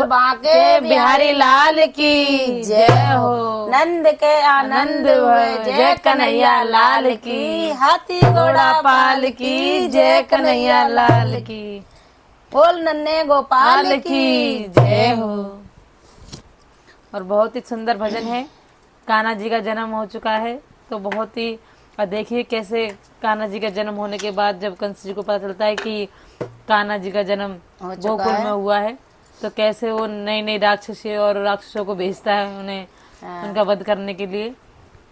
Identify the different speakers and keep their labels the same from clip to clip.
Speaker 1: बांके बिहारी लाल की जय हो।
Speaker 2: नंद के आनंद हुए
Speaker 1: जय कन्हैया लाल की।
Speaker 2: हाथी घोड़ा
Speaker 1: पाल की जय कन्हैया लाल की।
Speaker 2: बोल नन्हे गोपाल
Speaker 1: लाल
Speaker 2: की
Speaker 1: की जय हो। और बहुत ही सुंदर भजन है। कान्हा जी का जन्म हो चुका है तो बहुत ही, और देखिए कैसे कान्हा जी का जन्म होने के बाद जब कंस जी को पता चलता है कि कान्हा जी का जन्म
Speaker 2: हो चुका
Speaker 1: गोकुल
Speaker 2: है।
Speaker 1: में हुआ है तो कैसे वो नई नई राक्षसी और राक्षसों को भेजता है उन्हें उनका वध करने के लिए।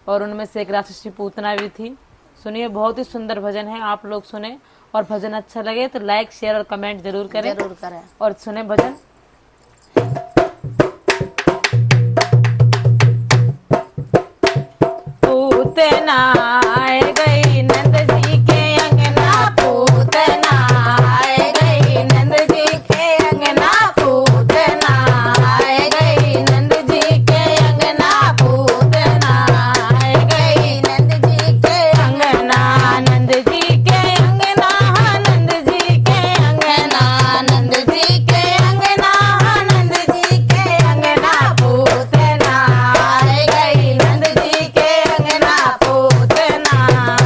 Speaker 1: और उनमें से एक राक्षसी पूतना भी थी। सुनिए, बहुत ही सुंदर भजन है, आप लोग सुने। और भजन अच्छा लगे तो लाइक शेयर और कमेंट जरूर करें। और सुने भजन। पूतना आए गई नंद जी के अंगना, पूतना आए गई नंद जी के अंगना, पूतना आए गई नंद जी के अंगना, पूतना आए गई नंद जी के अंगना, नंद जी के अंगना, नंद जी के अंगना, नंद जी के अंगना, नंद जी के अंगना, पूतना आए गई नंद जी के अंगना, पूतना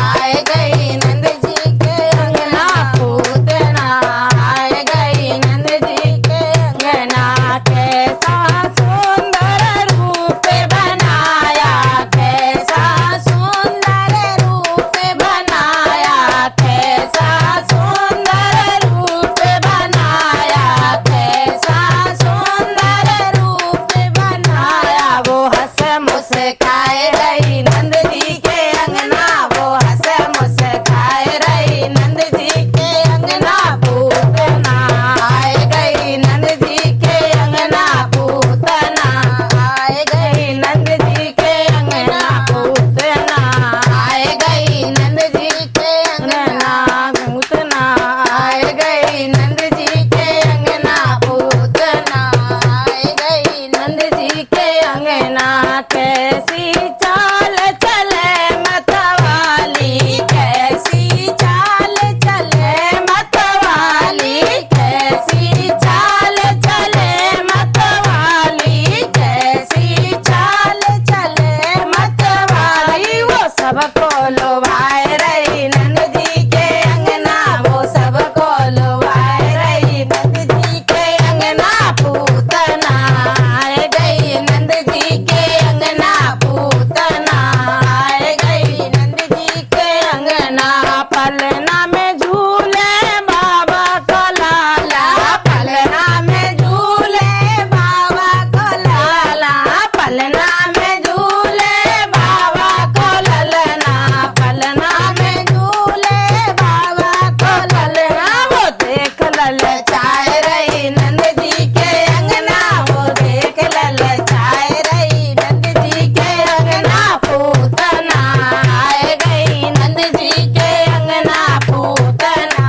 Speaker 1: आए गई नंद जी के अंगना, पूतना आए गई नंद जी के अंगना। कैसा सुंदर रूप बनाया, कैसा सुंदर रूप बनाया, कैसा सुंदर रूप बनाया, कैसा सुंदर रूप बनाया। वो हंस मुस्काए रही नंद जी के अंगना, वो हंस मुस्काए रही नंद जी के अंगना, पूतना आए गई नंद जी के अंगना, पूतना आए गई नंद जी के अंगना, पूतना आए गई नंद जी के अंगना, पूतना आए गई नंद जी के अंगना, पूतना आए गई नंद जी के अंगना। कैसी चाल चले मतवाली, कैसी चाल चले मतवाली, कैसी चाल चले मतवाली, कैसी चाल चले मतवाली। वो सबको लुभाए रही नंद जी के अंगना, वो सबको लुभाए रही नंद जी के अंगना, पूतना आए गई नंद जी के अंगना, पूतना आए गई नंद जी के अंगना। पलना में झूले बाबा का लाला, पलना में झूले बाबा का लाला, पलना में झूले बाबा को ललना, पलना में झूले बाबा को ललना। वो देख ललचाए रही नंद जी के अंगना, वो देख ललचाए रही नंद जी के अंगना, पूतना आए गई नंद जी के अंगना, पूतना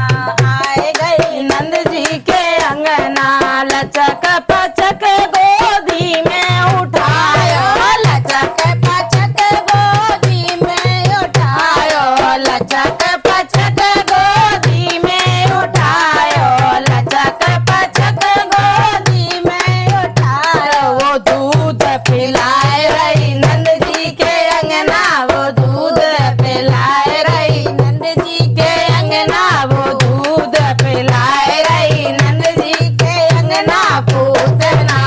Speaker 1: आए गई नंद जी के अंगना। लचक पचक गोदी में उठायो, लचक पचक गोदी में उठायो, लचक पचक गोदी में उठायो, लचक पचक गोदी में उठायो। वो दूध पिलाए रही नंद जी के अंगना, वो दूध पिलाए रही नंद जी के अंगना, वो दूध पिलाए रही नंद जी के अंगना, पूतना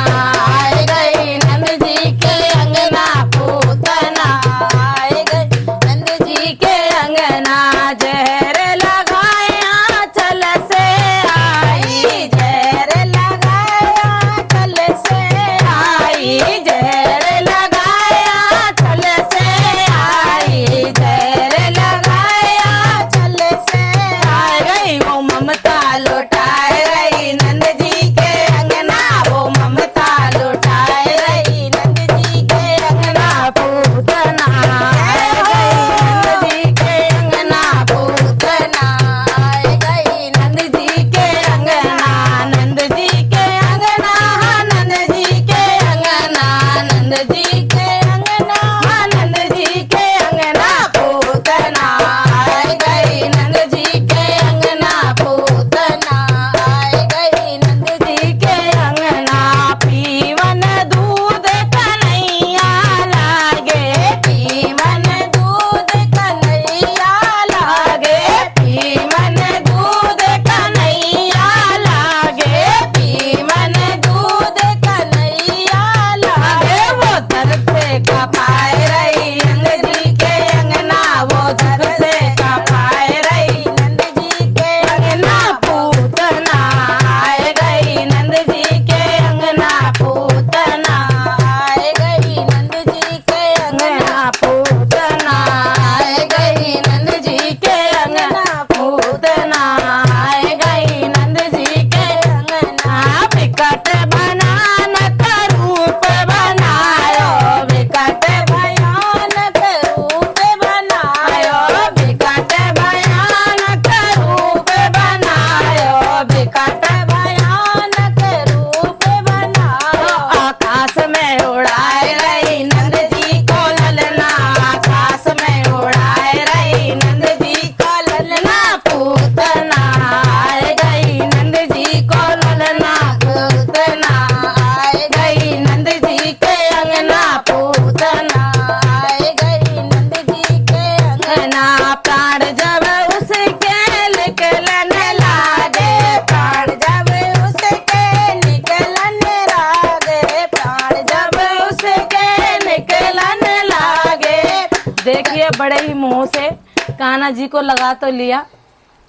Speaker 1: देखिए बड़े ही मोह से कान्हा जी को लगा तो लिया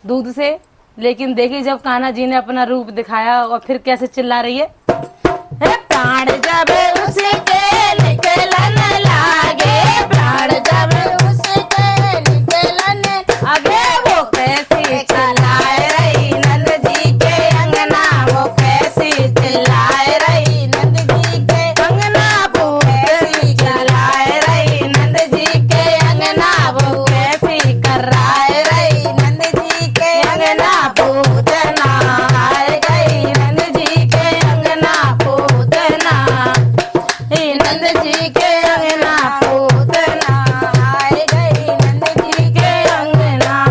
Speaker 1: दूध से, लेकिन देखिए जब कान्हा जी ने अपना रूप दिखाया और फिर कैसे चिल्ला रही है, प्राण जब
Speaker 2: उसके निकलन लागे, प्राण जब उसके निकलन
Speaker 1: आगे वो कैसी
Speaker 2: चिल्लाए रही नंद जी के अंगना, वो कैसी चिल्लाए रही नंद जी के अंगना, वो कैसी चिल्लाए रही नंद जी के अंगना, वो कैसी कराए रही नंद जी के अंगना, पूतना आए गई नंद जी के अंगना, पूतना नंद जी के अंगना, पूतना आए गई नंद जी के अंगना।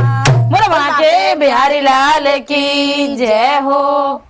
Speaker 1: मोरवा के बिहारी लाल की जय हो।